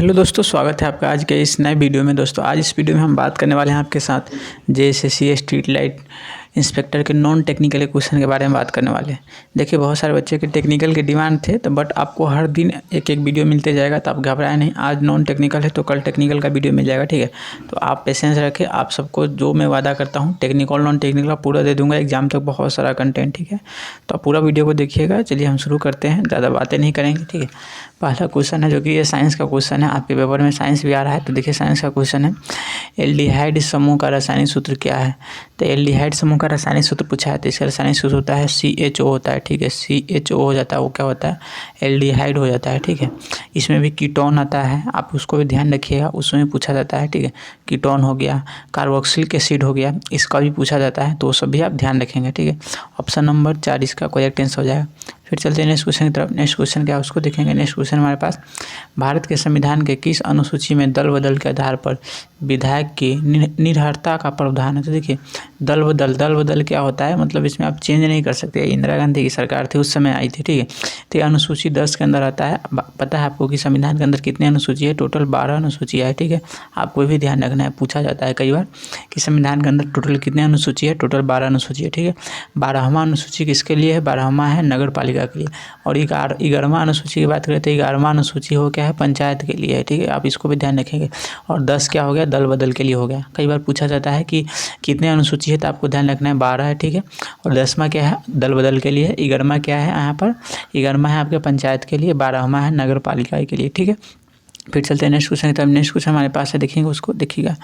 Hello दोस्तों, स्वागत है आपका आज के इस नए वीडियो में। दोस्तों आज इस वीडियो में हम बात करने वाले हैं आपके साथ जेएसएससी स्ट्रीट लाइट इंस्पेक्टर के नॉन टेक्निकल के क्वेश्चन के बारे में बात करने वाले हैं। देखिए बहुत सारे बच्चे के टेक्निकल के डिमांड थे तो बट आपको हर दिन एक एक वीडियो मिलते जाएगा, तो आप घबराएं नहीं। आज नॉन टेक्निकल है तो कल टेक्निकल का वीडियो मिल जाएगा, ठीक है। तो आप पेशेंस रखें, आप सबको जो मैं वादा करता हूँ टेक्निकल नॉन टेक्निकल पूरा दे दूँगा एग्जाम तक, बहुत सारा कंटेंट, ठीक है। तो आप पूरा वीडियो को देखिएगा। चलिए हम शुरू करते हैं, ज़्यादा बातें नहीं करेंगे, ठीक है। पहला क्वेश्चन है जो कि ये साइंस का क्वेश्चन है, आपके पेपर में साइंस भी आ रहा है। तो देखिए साइंस का क्वेश्चन है, एल्डिहाइड समूह का रासायनिक सूत्र क्या है। तो एल्डिहाइड समूह का रासायनिक सूत्र पूछा है तो इसका रासायनिक सूत्र होता है CHO होता है, ठीक है। CHO हो जाता है, वो क्या होता है, एल्डिहाइड हो जाता है, ठीक है। इसमें भी कीटोन आता है, आप उसको भी ध्यान रखिएगा, उसमें भी पूछा जाता है, ठीक है। कीटोन हो गया, कार्बोक्सिलिक एसिड हो गया, इसका भी पूछा जाता है, तो वो सब भी आप ध्यान रखेंगे, ठीक है। ऑप्शन नंबर 4 इसका करेक्ट आंसर हो जाएगा। फिर चलते हैं नेक्स्ट क्वेश्चन की तरफ। नेक्स्ट क्वेश्चन क्या है उसको देखेंगे। नेक्स्ट क्वेश्चन हमारे पास, भारत के संविधान के किस अनुसूची में दल बदल के आधार पर विधायक की निर्भरता का प्रावधान है। तो देखिए दल बदल क्या होता है, मतलब इसमें आप चेंज नहीं कर सकते। इंदिरा गांधी की सरकार थी उस समय आई थी, ठीक है। तो ये अनुसूची 10 के अंदर आता है। पता है आपको कि संविधान के अंदर कितने अनुसूची है, टोटल 12 अनुसूची है, ठीक है। आपको भी ध्यान रखना है, पूछा जाता है कई बार कि संविधान के अंदर टोटल कितने अनुसूची है, टोटल 12 अनुसूची है, ठीक है। 12वां अनुसूची किसके लिए है, 12वां है नगर पालिका के लिए। और 11वां अनुसूची की बात करें तो 11वां अनुसूची हो क्या है, पंचायत के लिए है, ठीक है। आप इसको भी ध्यान रखेंगे। और 10 क्या हो गया, दल बदल के लिए हो गया। कई बार पूछा जाता है कि कितने अनुसूची है, तो आपको ध्यान रखना है 12 है, ठीक है। और 10वां क्या है, दल बदल के लिए। 11वां क्या है, यहाँ पर 11वां है आपके पंचायत के लिए, 12वां है नगर पालिका के लिए, ठीक है। फिर चलते हैं नेक्स्ट क्वेश्चन की तरफ। नेक्स्ट क्वेश्चन हमारे पास है, देखेंगे उसको, देखिएगा।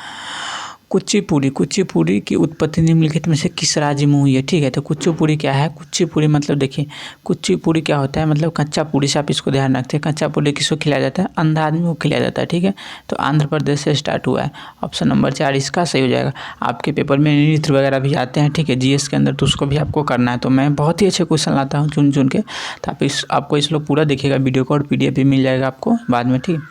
कुचिपुड़ी की उत्पत्ति निम्नलिखित में से किस राज्य में हुई है, ठीक है। तो कुचिपुड़ी क्या है, कुचिपुड़ी मतलब देखिए कुचिपुड़ी क्या होता है, मतलब कच्चा पूड़ी से आप इसको ध्यान रखते हैं। कच्चा पूड़ी किसको खिलाया जाता है, अंधा आदमी को खिलाया जाता है, ठीक है। तो आंध्र प्रदेश से स्टार्ट हुआ है। ऑप्शन नंबर 4 इसका सही हो जाएगा। आपके पेपर में नृत्य वगैरह भी आते हैं, ठीक है, जीएस के अंदर, तो उसको भी आपको करना है। तो मैं बहुत ही अच्छे क्वेश्चन लाता हूँ चुन के, तो आपको इस लोग पूरा देखिएगा वीडियो को, और PDF भी मिल जाएगा आपको बाद में, ठीक है।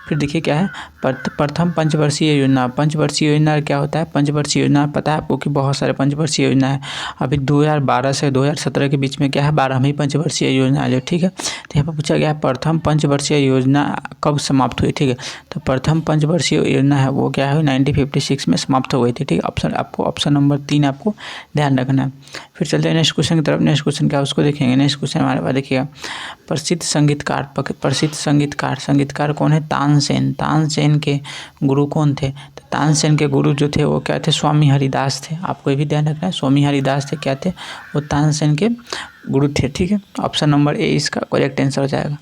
फिर देखिए क्या है, प्रथम पंचवर्षीय योजना। पंचवर्षीय योजना क्या होता है, पंचवर्षीय योजना पता है आपको कि बहुत सारे पंचवर्षीय योजना है। अभी 2012 से 2017 के बीच में क्या है, 12वीं पंचवर्षीय योजना है, ठीक है। तो यहाँ पर पूछा गया प्रथम पंचवर्षीय योजना कब समाप्त हुई, ठीक है। तो प्रथम पंचवर्षीय योजना है वो क्या है, 1956 में समाप्त हो गई थी, ठीक है। ऑप्शन नंबर 3 आपको ध्यान रखना है। फिर चलते हैं नेक्स्ट क्वेश्चन की तरफ। नेक्स्ट क्वेश्चन क्या है उसको देखेंगे। नेक्स्ट क्वेश्चन हमारे पास देखिएगा, प्रसिद्ध संगीतकार कौन है, तानसेन। तानसेन के गुरु कौन थे, तो तानसेन के गुरु जो थे वो क्या थे, स्वामी हरिदास थे। आपको ये भी ध्यान रखना है, स्वामी हरिदास थे, क्या थे, वो तानसेन के गुरु थे, ठीक है। ऑप्शन नंबर A इसका करेक्ट आंसर हो जाएगा।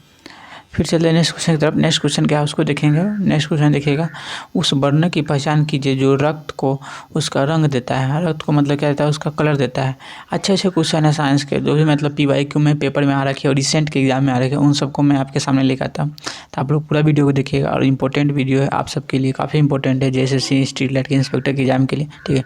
फिर चलते हैं नेक्स्ट क्वेश्चन की तरफ। नेक्स्ट क्वेश्चन क्या है उसको देखेंगे। नेक्स्ट क्वेश्चन देखिएगा, उस वर्ण की पहचान कीजिए जो रक्त को उसका रंग देता है। रक्त को मतलब क्या देता है, उसका कलर देता है। अच्छे क्वेश्चन है साइंस के, जो भी मतलब PYQ में पेपर में आ रखे और रिसेंट के एग्जाम में आ रखे, उन सबको मैं आपके सामने लेकर आता हूँ। तो आप लोग पूरा वीडियो को देखिएगा, और इंपॉर्टेंट वीडियो है आप सबके लिए, काफ़ी इंपॉर्टेंट है JSSC स्ट्रीट लाइट के इंस्पेक्टर के एग्जाम के लिए, ठीक है।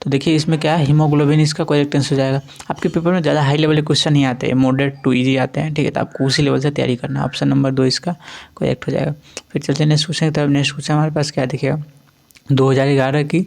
तो देखिए इसमें क्या है, हीमोग्लोबिन इसका करेक्ट आंसर हो जाएगा। आपके पेपर में ज़्यादा हाई लेवल के क्वेश्चन नहीं आते हैं, मॉडरेट टू ईजी आते हैं, ठीक है। तो आपको उसी लेवल से तैयारी करना है। ऑप्शन नंबर 2 इसका करेक्ट हो जाएगा। फिर चलते हैं नेक्स्ट क्वेश्चन की तरफ। नेक्स्ट क्वेश्चन हमारे पास क्या दिखेगा, 2011 की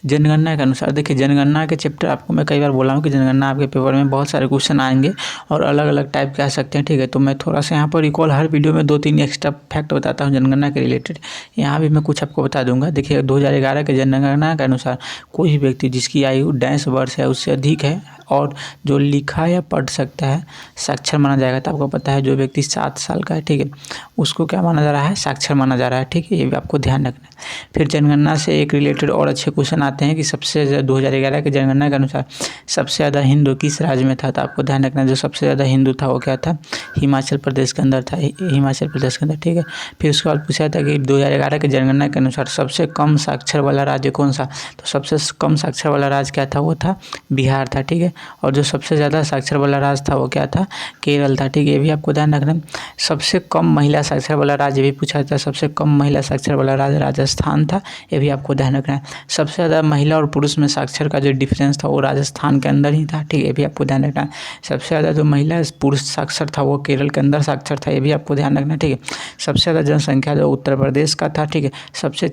जनगणना के अनुसार। देखिए जनगणना के चैप्टर आपको मैं कई बार बोला हूँ कि जनगणना आपके पेपर में बहुत सारे क्वेश्चन आएंगे और अलग अलग टाइप के आ सकते हैं, ठीक है। तो मैं थोड़ा सा यहाँ पर रिकॉल हर वीडियो में 2-3 एक्स्ट्रा फैक्ट बताता हूँ जनगणना के रिलेटेड। यहाँ भी मैं कुछ आपको बता दूंगा। देखिए 2011 के जनगणना के अनुसार कोई भी व्यक्ति जिसकी आयु 10 वर्ष है उससे अधिक है और जो लिखा या पढ़ सकता है साक्षर माना जाएगा। तो आपको पता है जो व्यक्ति 7 साल का है, ठीक है, उसको क्या माना जा रहा है, साक्षर माना जा रहा है, ठीक है। ये भी आपको ध्यान रखना है। फिर जनगणना से एक रिलेटेड और अच्छे क्वेश्चन आते हैं कि सबसे 2011 की जनगणना के अनुसार सबसे ज़्यादा हिंदू किस राज्य में था। तो आपको ध्यान रखना है जो सबसे ज़्यादा हिंदू था वो क्या था, हिमाचल प्रदेश के अंदर था, हिमाचल प्रदेश के अंदर, ठीक है। फिर उसके बाद पूछा था कि 2011 की जनगणना के अनुसार सबसे कम साक्षर वाला राज्य कौन सा। तो सबसे कम साक्षर वाला राज्य क्या था, वो था बिहार था, ठीक है। और जो सबसे ज़्यादा साक्षर वाला राज्य था वो क्या था, केरल था, ठीक है। ये भी आपको ध्यान रखना। सबसे कम महिला साक्षर वाला राज्य भी पूछा जाता है, सबसे कम महिला साक्षर वाला राज्य राजस्थान था, ये भी आपको ध्यान रखना है। सबसे ज़्यादा महिला और पुरुष में साक्षर का जो डिफरेंस था वो राजस्थान के अंदर ही था, ठीक है, ये भी आपको ध्यान रखना है। सबसे ज़्यादा जो महिला पुरुष साक्षर था वो केरल के अंदर साक्षर था, ये भी आपको ध्यान रखना है, ठीक है। सबसे ज़्यादा जनसंख्या जो उत्तर प्रदेश का था, ठीक है। सबसे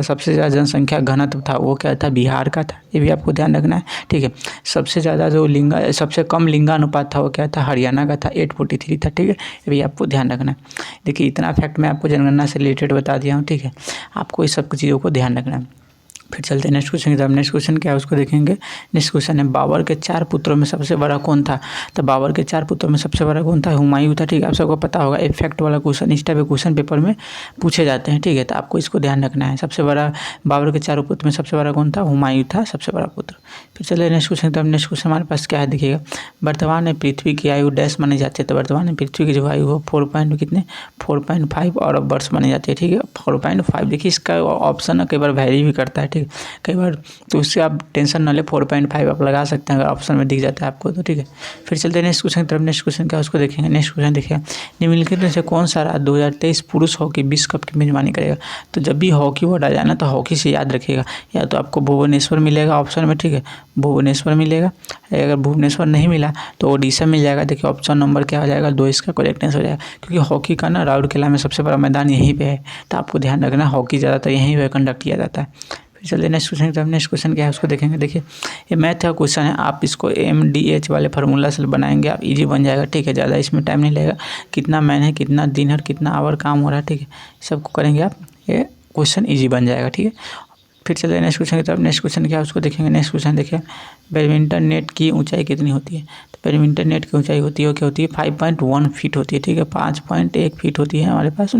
सबसे ज़्यादा जनसंख्या घनत्व था वो क्या था, बिहार का था, ये भी आपको ध्यान रखना है, ठीक है। सबसे सबसे ज़्यादा जो सबसे कम लिंगानुपात था वो क्या था, हरियाणा का था, 843 था। ठीक है, ये भी आपको ध्यान रखना है। देखिए इतना फैक्ट मैं आपको जनगणना से रिलेटेड बता दिया हूँ। ठीक है, आपको इस सब चीज़ों को ध्यान रखना है। फिर चलते हैं नेक्स्ट क्वेश्चन की तरफ। नेक्स्ट क्वेश्चन क्या है उसको देखेंगे। नेक्स्ट क्वेश्चन है बाबर के 4 पुत्रों में सबसे बड़ा कौन था। तो बाबर के 4 पुत्रों में सबसे बड़ा कौन था, हुमायूं था। ठीक है, आप सबको पता होगा, एक फैक्ट वाला क्वेश्चन इस टाइप के क्वेश्चन पेपर में पूछे जाते हैं। ठीक है, तो आपको इसको ध्यान रखना है। सबसे बड़ा बाबर के 4 पुत्र में सबसे बड़ा कौन था, हुमायूं था सबसे बड़ा पुत्र। फिर चलिए नेक्स्ट क्वेश्चन की तरफ। नेक्स्ट क्वेश्चन हमारे पास क्या है देखिएगा। वर्तमान में पृथ्वी की आयु डैश मानी जाती है। तो वर्तमान में पृथ्वी की जो आयु हो 4.5 अरब वर्ष मानी जाती है। ठीक है, 4.5। देखिए इसका ऑप्शन कई बार वैरी भी करता है। ठीक है, कई बार, तो उससे आप टेंशन ना ले, 4.5 आप लगा सकते हैं अगर ऑप्शन में दिख जाता है आपको तो। ठीक है, फिर चलते हैं नेक्स्ट क्वेश्चन की तरफ। नेक्स्ट क्वेश्चन क्या उसको देखेंगे। नेक्स्ट क्वेश्चन देखिए, निम्नलिखित में से कौन सा राज्य 2023 पुरुष हॉकी विश्व कप की मेजबानी करेगा। तो जब भी हॉकी वर्ड आ जाए ना तो हॉकी से याद रखिएगा, या तो आपको भुवनेश्वर मिलेगा ऑप्शन में। ठीक है, भुवनेश्वर मिलेगा, अगर भुवनेश्वर नहीं मिला तो ओडिशा मिल जाएगा। देखिए ऑप्शन नंबर क्या हो जाएगा, 2 इसका करेक्ट आंसर हो जाएगा, क्योंकि हॉकी का ना राउरकेला में सबसे बड़ा मैदान यहीं पे है। तो आपको ध्यान रखना, हॉकी ज़्यादातर यहीं पे कंडक्ट किया जाता है। फिर चलिए नेक्स्ट क्वेश्चन की तरफ। नेक्स्ट क्वेश्चन क्या है उसको देखेंगे। देखिए ये मैथ का क्वेश्चन है, आप इसको MDH वाले फार्मूला से बनाएंगे आप, इजी बन जाएगा। ठीक है, ज़्यादा इसमें टाइम नहीं लगेगा। कितना मैन है, कितना दिन है, कितना आवर काम हो रहा है। ठीक है, सबको करेंगे आप, ये क्वेश्चन ईजी बन जाएगा। ठीक है, फिर चलिए नेक्स्ट क्वेश्चन की तरफ। नेक्स्ट क्वेश्चन क्या है उसको देखेंगे। नेक्स्ट क्वेश्चन देखिए, बैडमिंटन नेट की ऊंचाई कितनी होती है। तो बैडमिंटन नेट की ऊंचाई होती है क्या होती है, 5.1 फीट होती है। ठीक है, 5.1 फीट होती है हमारे पास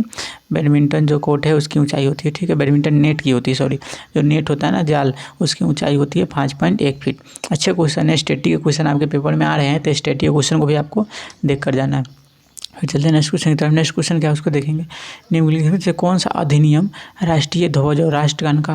बैडमिंटन जो कोर्ट है उसकी ऊंचाई होती है। ठीक है, बैडमिंटन नेट की होती है, सॉरी, जो नेट होता है ना जाल, उसकी ऊंचाई होती है 5.1 फीट। अच्छे क्वेश्चन है, स्टैटिक के क्वेश्चन आपके पेपर में आ रहे हैं, तो स्टैटिक क्वेश्चन को भी आपको देख कर जाना है। फिर चलते हैं नेक्स्ट क्वेश्चन की तरफ। नेक्स्ट क्वेश्चन क्या है उसको देखेंगे। निम्नलिखित से कौन सा अधिनियम राष्ट्रीय ध्वज और राष्ट्रगान का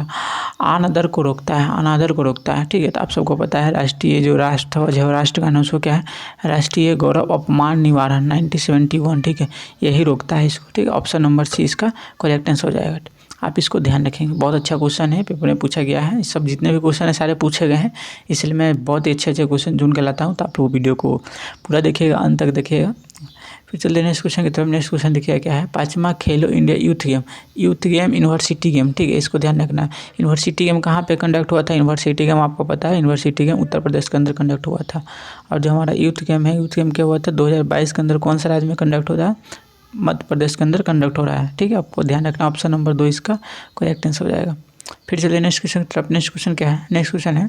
अनादर को रोकता है, अनादर को रोकता है। ठीक है, तो आप सबको पता है राष्ट्रीय जो राष्ट्रध्वज है और राष्ट्रगान है उसको क्या है, राष्ट्रीय गौरव अपमान निवारण 1971। ठीक है, यही रोकता है इसको। ठीक है, ऑप्शन नंबर सी इसका करेक्ट आंसर हो जाएगा। आप इसको ध्यान रखेंगे, बहुत अच्छा क्वेश्चन है, पेपर में पूछा गया है। सब जितने भी क्वेश्चन है सारे पूछे गए हैं, इसलिए मैं बहुत ही अच्छे क्वेश्चन ढूंढ के लाता हूँ। तो आप लोग वीडियो को पूरा देखिएगा, अंत तक देखिएगा। फिर चलते नेक्स्ट क्वेश्चन की तरफ। नेक्स्ट क्वेश्चन देखिए क्या है, 5वां खेलो India youth game university game. ठीक है, इसको ध्यान रखना है। यूनिवर्सिटी गेम कहाँ पे कंडक्ट हुआ था, यूनिवर्सिटी गेम आपको पता है, यूनिवर्सिटी गेम उत्तर प्रदेश के अंदर कंडक्ट हुआ था। और जो हमारा यूथ गेम है, यूथ गेम क्या हुआ था 2022 के अंदर, कौन सा राज्य में कंडक्ट हो रहा है, मध्य प्रदेश के अंदर कंडक्ट हो रहा है। ठीक है, आपको ध्यान रखना, ऑप्शन नंबर 2 इसका करेक्ट आंसर हो जाएगा। फिर चलिए नेक्स्ट क्वेश्चन की तरफ। नेक्स्ट क्वेश्चन क्या है, नेक्स्ट क्वेश्चन है,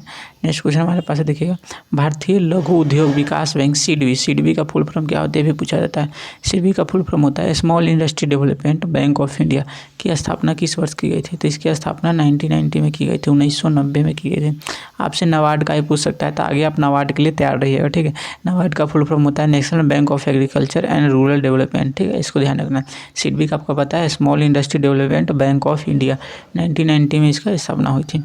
नेक्स्ट क्वेश्चन हमारे पास है देखिएगा, भारतीय लघु उद्योग विकास बैंक सिडबी का फुल फॉर्म क्या होता है भी पूछा जाता है। सिडबी का फुल फॉर्म होता है small industry development bank of India. की स्थापना किस वर्ष की गई थी, तो इसकी स्थापना 1990 में की गई थी, 1990 में की गई थी। आपसे नाबार्ड का ही पूछ सकता है, तो आगे आप नाबार्ड के लिए तैयार रहिएगा। ठीक है, नाबार्ड का फुल फॉर्म होता है national bank of agriculture and rural development. ठीक है, इसको ध्यान रखना। सिडबी का आपको पता है small industry development bank of India, 1990 में इसका स्थापना हुई थी।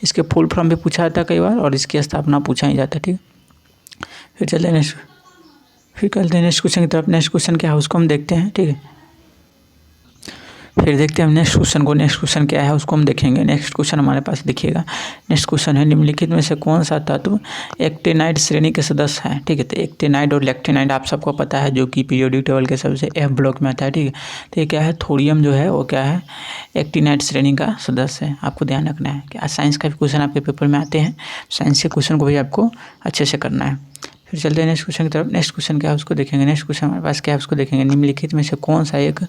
इसके फुल फॉर्म भी पूछा जाता है कई बार, और इसकी स्थापना पूछा ही जाता है। ठीक है, फिर चलते नेक्स्ट, फिर चलते हैं नेक्स्ट क्वेश्चन की तरफ। नेक्स्ट क्वेश्चन क्या है उसको हम देखते हैं। ठीक है, फिर देखते हैं हम नेक्स्ट क्वेश्चन को। नेक्स्ट क्वेश्चन क्या है उसको हम देखेंगे। नेक्स्ट क्वेश्चन हमारे पास देखिएगा। नेक्स्ट क्वेश्चन है, निम्नलिखित में से कौन सा तत्व एक्टिनाइड श्रेणी के सदस्य है। ठीक है, तो एक्टिनाइड और लेक्टिनाइड आप सबको पता है, जो कि पीरियोडिक टेबल के सबसे F ब्लॉक में आता है। ठीक है, तो ये क्या है, थोरियम जो है वो क्या है, एक्टिनाइड श्रेणी का सदस्य है। आपको ध्यान रखना है कि साइंस का भी क्वेश्चन आपके पेपर में आते हैं, साइंस के क्वेश्चन को भी आपको अच्छे से करना है। फिर चलते हैं नेक्स्ट क्वेश्चन की तरफ। नेक्स्ट क्वेश्चन क्या है उसको देखेंगे। नेक्स्ट क्वेश्चन हमारे पास क्या है उसको देखेंगे। निम्नलिखित में से कौन सा एक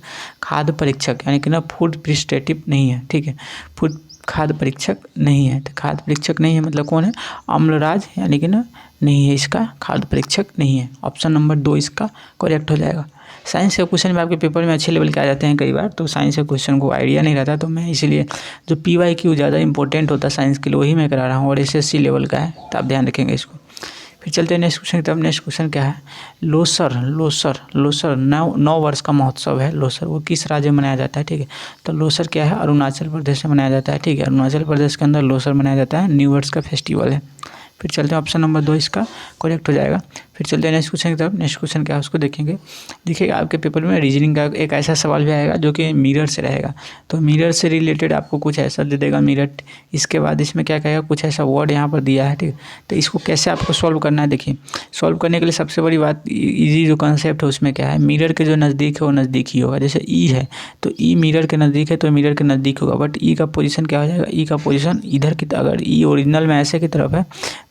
खाद्य परीक्षक यानी कि ना फूड प्रिस्क्रिप्टिव नहीं है। ठीक है, फूड खाद्य परीक्षक नहीं है, तो खाद्य परीक्षक नहीं है मतलब कौन है, अम्लराज यानी कि ना नहीं है, इसका खाद्य परीक्षक नहीं है। ऑप्शन नंबर 2 इसका करेक्ट हो जाएगा। साइंस के क्वेश्चन में आपके पेपर में अच्छे लेवल के आ जाते हैं कई बार, तो साइंस के क्वेश्चन को आइडिया नहीं रहता, तो मैं इसीलिए जो PYQ ज़्यादा इंपॉर्टेंट होता है साइंस के लिए वही मैं करा रहा हूँ, और SSC लेवल का है, तो आप ध्यान रखेंगे इसको। फिर चलते हैं नेक्स्ट क्वेश्चन की तरफ। नेक्स्ट क्वेश्चन क्या है, लोसर 9 वर्ष का महोत्सव है। लोसर वो किस राज्य में मनाया जाता है। ठीक है, तो लोसर क्या है, अरुणाचल प्रदेश में मनाया जाता है। ठीक है, अरुणाचल प्रदेश के अंदर लोसर मनाया जाता है, न्यू ईयर्स का फेस्टिवल है। फिर चलते हैं ऑप्शन नंबर 2 इसका करेक्ट हो जाएगा। फिर चलते हैं नेक्स्ट क्वेश्चन की तरफ। नेक्स्ट क्वेश्चन क्या है उसको देखेंगे। देखिएगा आपके पेपर में रीजनिंग का एक ऐसा सवाल भी आएगा जो कि मिरर से रहेगा, तो मिरर से रिलेटेड आपको कुछ ऐसा दे देगा मिरर, इसके बाद इसमें क्या कहेगा, कुछ ऐसा वर्ड यहाँ पर दिया है। ठीक है, तो इसको कैसे आपको सॉल्व करना है। देखिए सॉल्व करने के लिए सबसे बड़ी बात, ईजी जो कंसेप्ट है उसमें क्या है, मिरर के जो नज़दीक है वो नज़दीक ही होगा। जैसे ई है तो ई मिरर के नज़दीक है तो मिरर के नज़दीक होगा, बट ई का पोजीशन क्या हो जाएगा, ई का पोजीशन इधर की, अगर ई ओरिजिनल में ऐसे की तरफ है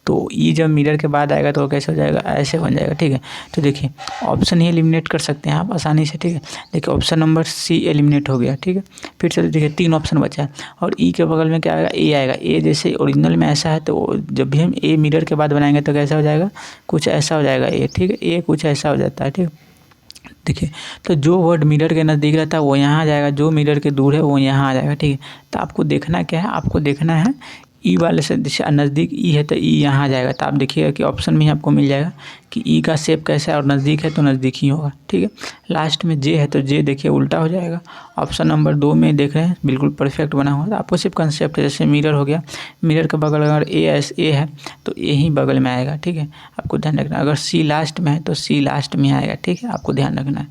तो ई जब मिरर के बाद आएगा तो कैसे हो जाएगा, ऐसे बन जाएगा, ठीक है। तो देखिए ऑप्शन ही एलिमिनेट कर सकते हैं आप आसानी से, ठीक है। देखिए ऑप्शन नंबर सी एलिमिनेट हो गया, ठीक है। फिर चलिए देखिए 3 ऑप्शन बचा है और ई के बगल में क्या आएगा, ए आएगा। ए जैसे ओरिजिनल में ऐसा है तो जब भी हम ए मिरर के बाद बनाएंगे तो कैसा हो जाएगा, कुछ ऐसा हो जाएगा ए, ठीक है। ए कुछ ऐसा हो जाता है, ठीक है। देखिए तो जो वर्ड मिरर के नज़दीक रहता है वो यहाँ आ जाएगा, जो मिरर के दूर है वो यहाँ आ जाएगा, ठीक है। तो आपको देखना क्या है, आपको देखना है ई वाले से जैसे नज़दीक ई है तो ई यहाँ आ जाएगा। तो आप देखिएगा कि ऑप्शन में ही आपको मिल जाएगा कि ई का शेप कैसा है और नज़दीक है तो नज़दीक ही होगा, ठीक है। लास्ट में जे है तो जे देखिए उल्टा हो जाएगा। ऑप्शन नंबर 2 में देख रहे हैं बिल्कुल परफेक्ट बना हुआ है। आपको सिर्फ कंसेप्ट है, जैसे मिरर हो गया, मिरर के बगल अगर ए है तो ए ही बगल में आएगा, ठीक है। आपको ध्यान रखना, अगर सी लास्ट में है तो सी लास्ट में आएगा, ठीक है। आपको ध्यान रखना है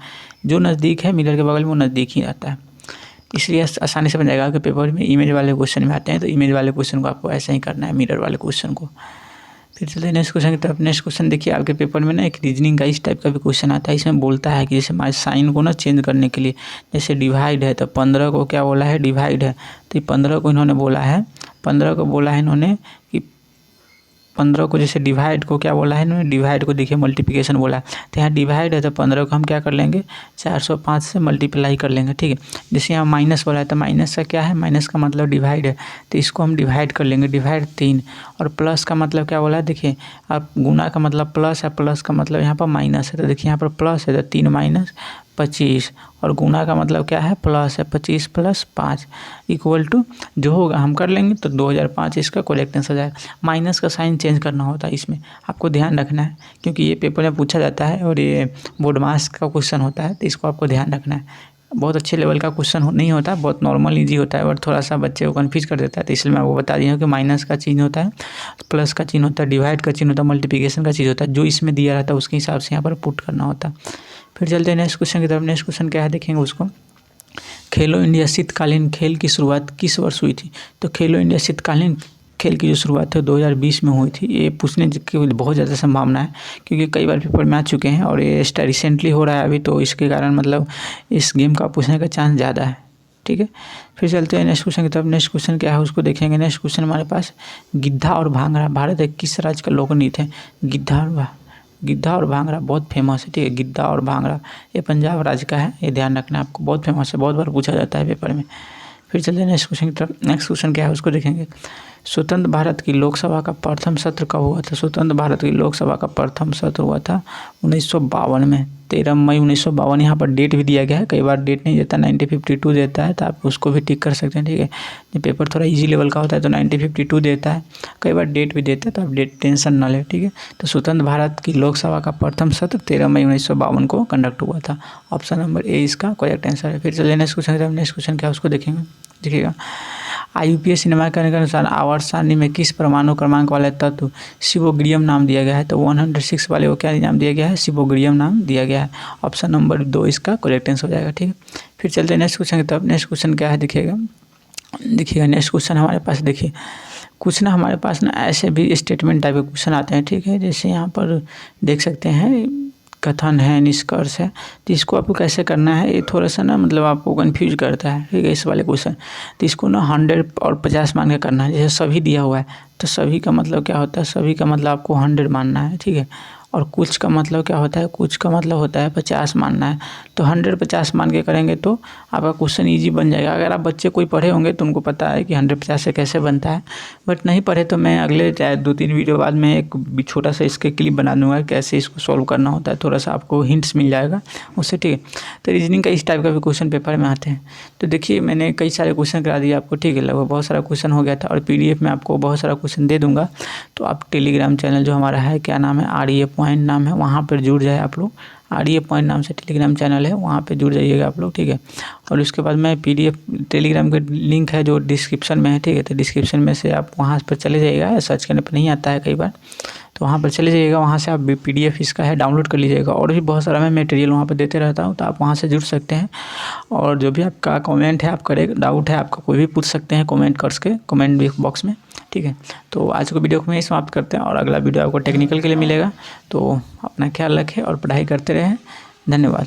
जो नज़दीक है मिरर के बगल में वो नज़दीक ही रहता है, इसलिए आसानी से बन जाएगा। कि पेपर में इमेज वाले क्वेश्चन में आते हैं तो इमेज वाले क्वेश्चन को आपको ऐसा ही करना है, मिरर वाले क्वेश्चन को। फिर चलते हैं नेक्स्ट क्वेश्चन की तरफ। नेक्स्ट क्वेश्चन देखिए आपके पेपर में ना एक रीजनिंग का इस टाइप का भी क्वेश्चन आता है। इसमें बोलता है कि जैसे हमारे साइन को ना चेंज करने के लिए, जैसे डिवाइड है तो 15 को क्या बोला है, डिवाइड है। तो 15 को इन्होंने बोला है, 15 को बोला है इन्होंने कि 15 को जैसे डिवाइड को क्या बोला है इन्होंने, डिवाइड को देखिए मल्टीप्लिकेशन बोला है। तो यहाँ डिवाइड है तो 15 को हम क्या कर लेंगे, 405 से मल्टीप्लाई कर लेंगे, ठीक है। जैसे यहाँ माइनस बोला है तो माइनस का क्या है, माइनस का मतलब डिवाइड है, तो इसको हम डिवाइड कर लेंगे, डिवाइड 3। और प्लस का मतलब क्या बोला है, देखिए आप गुना का मतलब प्लस है, प्लस का मतलब यहाँ पर माइनस है, तो देखिए यहाँ पर प्लस है तो 3 माइनस 25 और गुना का मतलब क्या है, प्लस है, 25 प्लस 5 इक्वल टू जो होगा हम कर लेंगे तो 2005 इसका करेक्ट आंसर हो जाएगा। माइनस का साइन चेंज करना होता है इसमें, आपको ध्यान रखना है क्योंकि ये पेपर में पूछा जाता है और ये बोर्ड मार्क्स का क्वेश्चन होता है, तो इसको आपको ध्यान रखना है। बहुत अच्छे लेवल का क्वेश्चन नहीं होता, बहुत नॉर्मल ईजी होता है और थोड़ा सा बच्चे को कन्फ्यूज कर देता है। तो इसलिए मैं आपको बता दिया हूँ कि माइनस का चिन्ह होता है, प्लस का चिन्ह होता है, डिवाइड का चिन्ह होता है, मल्टीप्लिकेशन का चीज़ होता है। जो इसमें दिया रहता है उसके हिसाब से यहाँ पर पुट करना होता है। फिर चलते हैं नेक्स्ट क्वेश्चन की तरफ। नेक्स्ट क्वेश्चन क्या है देखेंगे उसको। खेलो इंडिया शीतकालीन खेल की शुरुआत किस वर्ष हुई थी। तो खेलो इंडिया शीतकालीन खेल की जो शुरुआत है 2020 में हुई थी। ये पूछने की बहुत ज़्यादा संभावना है क्योंकि कई बार पेपर में आ चुके हैं और ये रिसेंटली हो रहा है अभी, तो इसके कारण मतलब इस गेम का पूछने का चांस ज़्यादा है, ठीक है। फिर चलते हैं नेक्स्ट क्वेश्चन की तरफ। नेक्स्ट क्वेश्चन क्या है उसको देखेंगे। नेक्स्ट क्वेश्चन हमारे पास, गिद्धा और भांगड़ा भारत एक किस राज्य का लोक नृत्य है। गिद्धा और भांगड़ा बहुत फेमस है, ठीक है। गिद्धा और भांगड़ा ये पंजाब राज्य का है, ये ध्यान रखना आपको, बहुत फेमस है, बहुत बार पूछा जाता है पेपर में। फिर चलते हैं नेक्स्ट क्वेश्चन की तरफ। नेक्स्ट क्वेश्चन क्या है उसको देखेंगे। स्वतंत्र भारत की लोकसभा का प्रथम सत्र कब हुआ था। स्वतंत्र भारत की लोकसभा का प्रथम सत्र हुआ था 1952 में, 13 मई 1952। यहाँ पर डेट भी दिया गया है, कई बार डेट नहीं देता, 1952 देता है, तो आप उसको भी टिक कर सकते हैं, ठीक है। जब पेपर थोड़ा इजी लेवल का होता है तो 1952 देता है, कई बार डेट भी देता है, तो आप डेट टेंशन ना लें, ठीक है। तो स्वतंत्र भारत की लोकसभा का प्रथम सत्र 13 मई 1952 को कंडक्ट हुआ था। ऑप्शन नंबर ए इसका करेक्ट आंसर है। फिर चलिए नेक्स्ट क्वेश्चन। नेक्स्ट क्वेश्चन क्या उसको देखेंगे, देखिएगा। IUPAC नामांकन के अनुसार आवर्त सारणी में किस परमाणु क्रमांक वाले तत्व सिबोग्रियम नाम दिया गया है। तो 106 वाले को क्या नाम दिया गया है, सिबोग्रियम नाम दिया गया है। ऑप्शन नंबर 2 इसका करेक्ट आंसर हो जाएगा, ठीक है। फिर चलते हैं नेक्स्ट क्वेश्चन की तरफ। नेक्स्ट क्वेश्चन क्या है देखिएगा नेक्स्ट क्वेश्चन हमारे पास देखिए, कुछ ना हमारे पास ना ऐसे भी स्टेटमेंट टाइप के क्वेश्चन आते हैं, ठीक है। जैसे यहाँ पर देख सकते हैं कथन है, निष्कर्ष है, तो इसको आपको कैसे करना है, ये थोड़ा सा ना मतलब आपको कंफ्यूज करता है, ठीक है, इस वाले क्वेश्चन। तो इसको ना 100 और 50 मान के करना है। जैसे सभी दिया हुआ है तो सभी का मतलब क्या होता है, सभी का मतलब आपको 100 मानना है, ठीक है। और कुछ का मतलब क्या होता है, कुछ का मतलब होता है 50 मानना है। तो 100-50 मान के करेंगे तो आपका क्वेश्चन इजी बन जाएगा। अगर आप बच्चे कोई पढ़े होंगे तो उनको पता है कि 100-50 से कैसे बनता है, बट नहीं पढ़े तो मैं अगले 2-3 वीडियो बाद में एक छोटा सा इसके क्लिप बना दूंगा कैसे इसको सॉल्व करना होता है, थोड़ा सा आपको हिंट्स मिल जाएगा उससे, ठीक है। तो रीजनिंग का इस टाइप का भी क्वेश्चन पेपर में आते हैं। तो देखिए मैंने कई सारे क्वेश्चन करा दिए आपको, ठीक है, लगभग बहुत सारा क्वेश्चन हो गया था और PDF में आपको बहुत सारा क्वेश्चन दे दूँगा। तो आप टेलीग्राम चैनल जो हमारा है, क्या नाम है, REA पॉइंट नाम है, वहाँ पर जुड़ जाए आप लोग। REA पॉइंट नाम से टेलीग्राम चैनल है, वहाँ पे जुड़ जाइएगा आप लोग, ठीक है। और उसके बाद मैं PDF टेलीग्राम का लिंक है जो डिस्क्रिप्शन में है, ठीक है। तो डिस्क्रिप्शन में से आप वहाँ पर चले जाइएगा, सर्च करने पर नहीं आता है कई बार, तो वहाँ पर चले जाइएगा, वहाँ से आप PDF इसका है डाउनलोड कर लीजिएगा। और भी बहुत सारा मैं मटेरियल वहाँ पर देते रहता हूँ, तो आप वहाँ से जुड़ सकते हैं। और जो भी आपका कमेंट है, आप करें डाउट है आपका, कोई भी पूछ सकते हैं कमेंट करके, कमेंट बॉक्स में, ठीक है। तो आज को वीडियो को मैं समाप्त करते हैं और अगला वीडियो आपको टेक्निकल के लिए मिलेगा। तो अपना ख्याल रखें और पढ़ाई करते रहें। धन्यवाद।